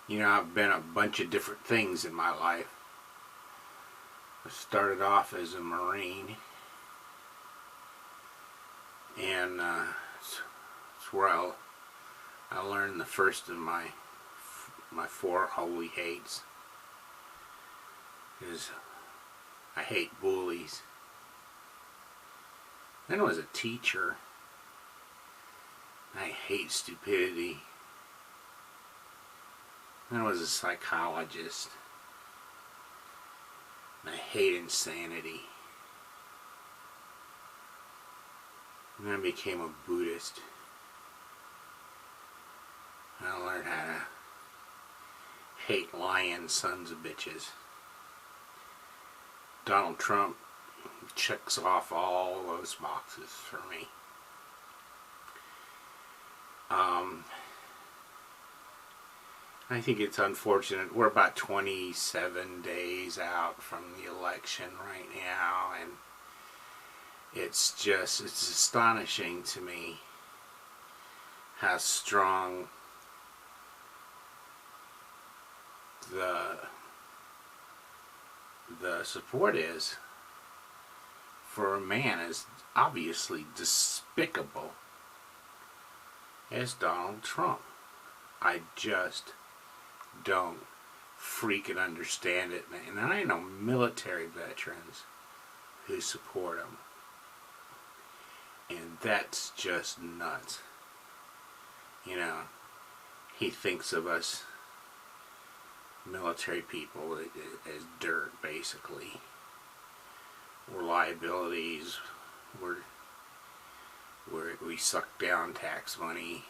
You know, I've been a bunch of different things in my life. I started off as a Marine, and it's where I learned the first of my four holy hates. Is I hate bullies. Then I was a teacher. I hate stupidity. Then I was a psychologist. I hate insanity. And then I became a Buddhist. And I learned how to hate lying sons of bitches. Donald Trump checks off all those boxes for me. I think it's unfortunate. We're about 27 days out from the election right now, and it's astonishing to me how strong the support is for a man as obviously despicable as Donald Trump. I just don't freaking understand it. And I know military veterans who support him. And that's just nuts. You know, he thinks of us military people as dirt, basically. We're liabilities. We suck down tax money.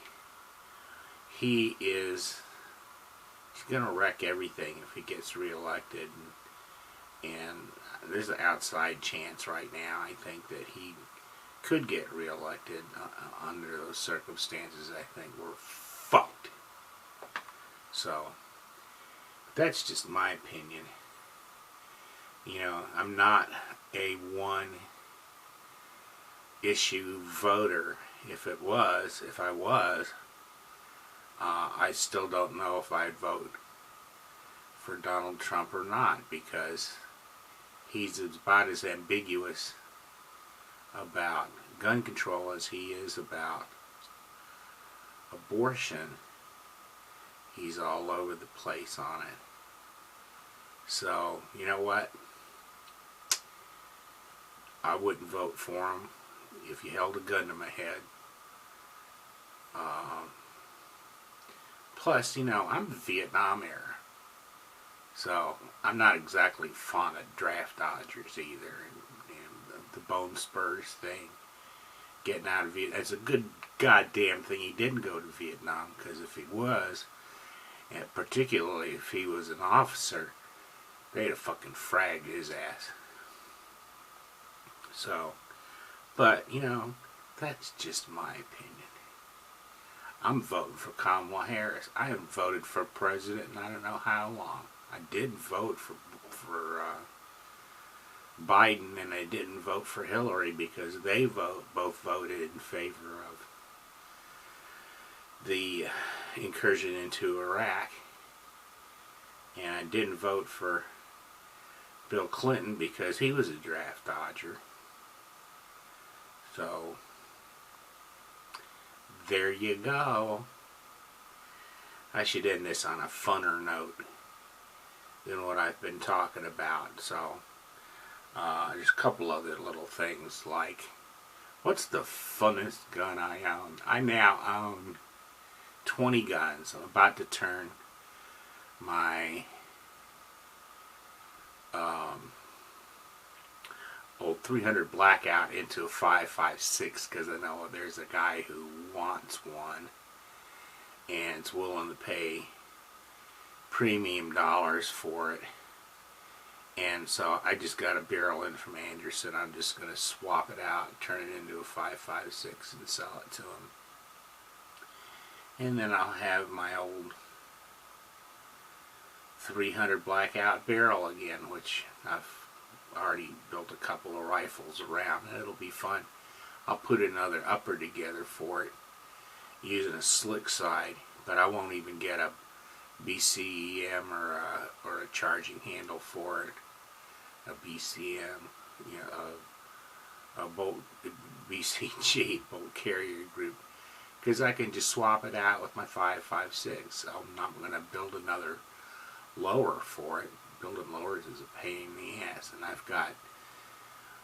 He's gonna wreck everything if he gets reelected, and there's an outside chance right now. I think that he could get reelected under those circumstances. I think we're fucked. So that's just my opinion. You know, I'm not a one issue voter. If I was, I still don't know if I'd vote for Donald Trump or not, because he's about as ambiguous about gun control as he is about abortion. He's all over the place on it. So, you know what? I wouldn't vote for him if you held a gun to my head. Plus, you know, I'm Vietnam era, so I'm not exactly fond of draft dodgers either. And the bone spurs thing, getting out of Vietnam, it's a good goddamn thing he didn't go to Vietnam, because if he was, and particularly if he was an officer, they'd have fucking fragged his ass. So, but, you know, that's just my opinion. I'm voting for Kamala Harris. I haven't voted for president in I don't know how long. I did vote for Biden, and I didn't vote for Hillary because they both voted in favor of the incursion into Iraq. And I didn't vote for Bill Clinton because he was a draft dodger. So there you go. I should end this on a funner note than what I've been talking about. So there's a couple other little things, like, what's the funnest gun I own? I now own 20 guns. I'm about to turn my old 300 Blackout into a 5.56 because I know there's a guy who wants one and is willing to pay premium dollars for it. And so I just got a barrel in from Anderson. I'm just going to swap it out, turn it into a 5.56 and sell it to him. And then I'll have my old 300 Blackout barrel again, which I've already built a couple of rifles around, and it'll be fun. I'll put another upper together for it using a slick side, but I won't even get a BCM or a charging handle for it, a BCM, you know, a bolt BCG bolt carrier group, because I can just swap it out with my 5.56. I'm not going to build another lower for it. Building lowers is a pain in the ass, and I've got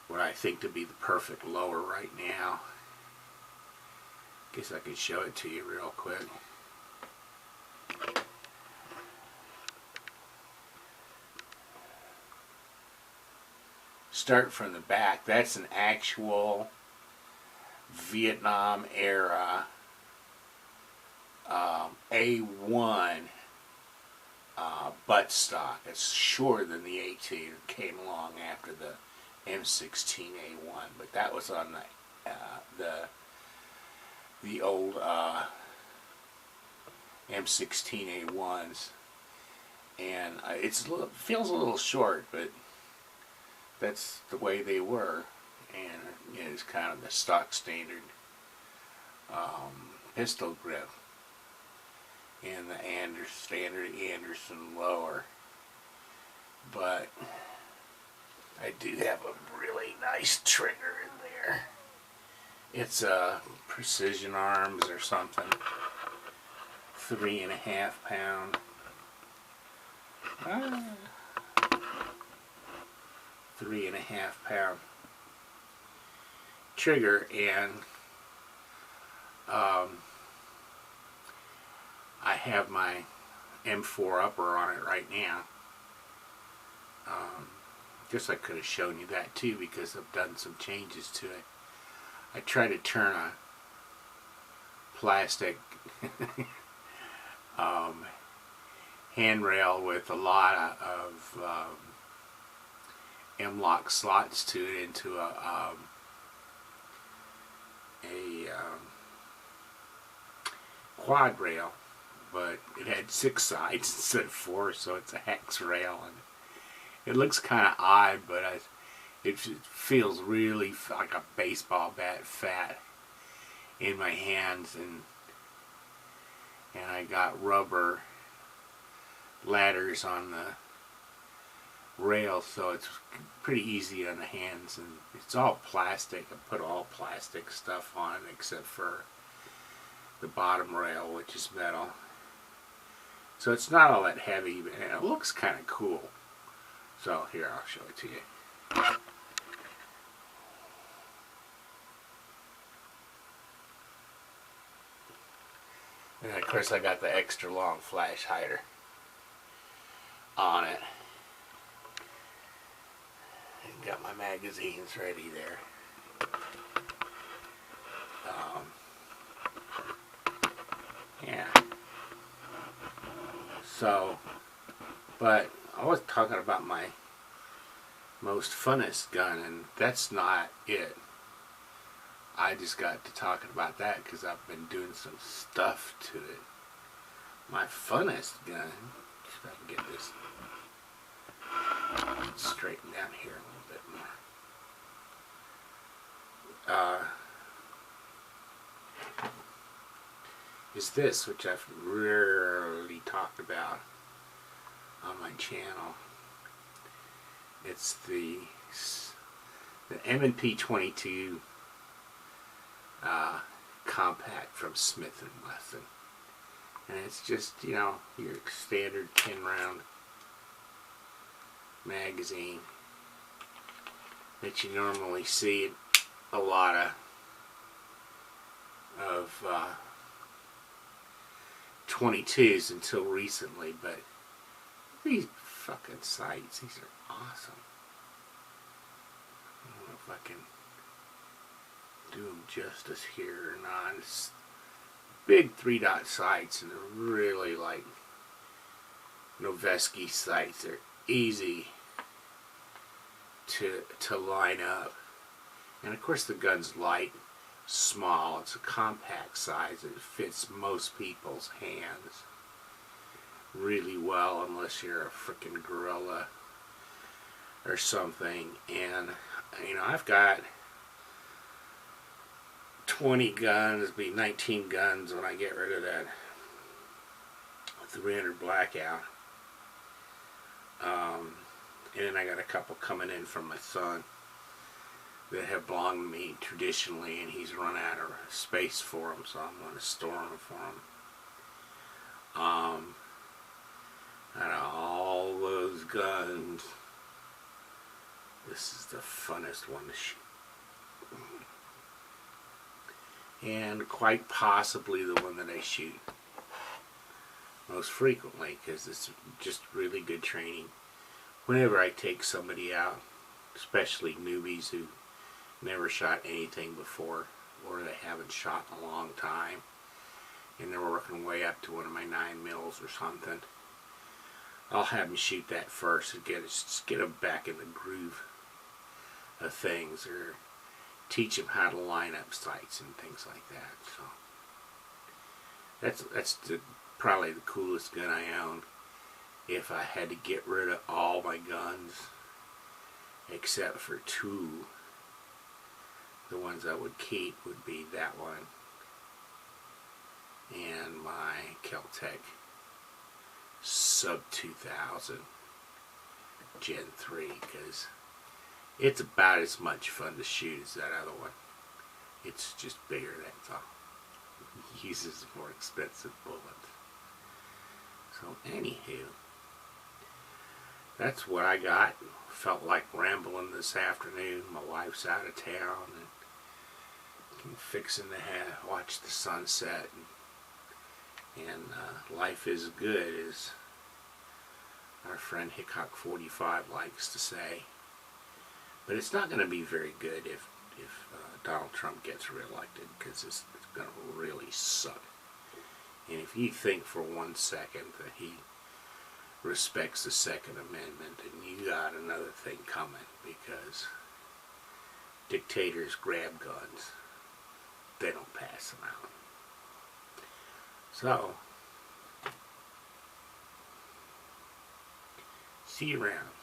what I think to be the perfect lower right now. Guess I could show it to you real quick. Start from the back. That's an actual Vietnam era A1 buttstock. It's shorter than the A2 that came along after the M16A1, but that was on the old M16A1s, and it feels a little short, but that's the way they were, and you know, it's kind of the stock standard pistol grip, and the standard Anderson lower. But I do have a really nice trigger in there. It's a Precision Arms or something, 3.5 pound. 3.5 pound trigger, and I have my M4 upper on it right now. Guess I could have shown you that too, because I've done some changes to it. I try to turn a plastic handrail with a lot of M-lock slots to it into a quad rail, but it had 6 sides instead of 4, so it's a hex rail, and it looks kind of odd, but it feels really like a baseball bat fat in my hands, and I got rubber ladders on the rail, so it's pretty easy on the hands, and it's all plastic. I put all plastic stuff on it except for the bottom rail, which is metal, so it's not all that heavy, but it looks kind of cool. So here, I'll show it to you. And of course I got the extra long flash hider on it. Got my magazines ready there. Yeah. So, but I was talking about my most funnest gun, and that's not it. I just got to talking about that because I've been doing some stuff to it. My funnest gun, if I can get this straightened out here a little bit more. Is this, which I've rarely talked about on my channel. It's the M&P 22 compact from Smith & Wesson, and it's just, you know, your standard 10-round magazine that you normally see in a lot of 22s until recently. But these fucking sights, these are awesome. I don't know if I can do them justice here or not. It's big 3-dot sights, and they're really like Noveske sights. They're easy to line up, and of course the gun's light, small. It's a compact size. It fits most people's hands really well, unless you're a freaking gorilla or something. And you know, I've got 20 guns, it'll be 19 guns when I get rid of that 300 blackout. And then I got a couple coming in from my son that have belonged to me traditionally, and he's run out of space for them, so I'm going to store them for him. Out of all those guns, this is the funnest one to shoot. And quite possibly the one that I shoot most frequently, because it's just really good training. Whenever I take somebody out, especially newbies who never shot anything before, or they haven't shot in a long time, and they're working way up to one of my 9 mils or something, I'll have them shoot that first and just get them back in the groove of things, or teach them how to line up sights and things like that. So that's probably the coolest gun I own. If I had to get rid of all my guns except for 2, the ones I would keep would be that one and my Kel-Tec sub 2000 Gen 3, because it's about as much fun to shoot as that other one. It's just bigger, that's all. It uses more expensive bullets. So anywho, that's what I got. Felt like rambling this afternoon. My wife's out of town, and I'm fixing to watch the sunset, and life is good, as our friend Hickok 45 likes to say. But it's not going to be very good if Donald Trump gets reelected, because it's going to really suck. And if you think for 1 second that he respects the Second Amendment, and you got another thing coming, because dictators grab guns, they don't pass them out. So, see you around.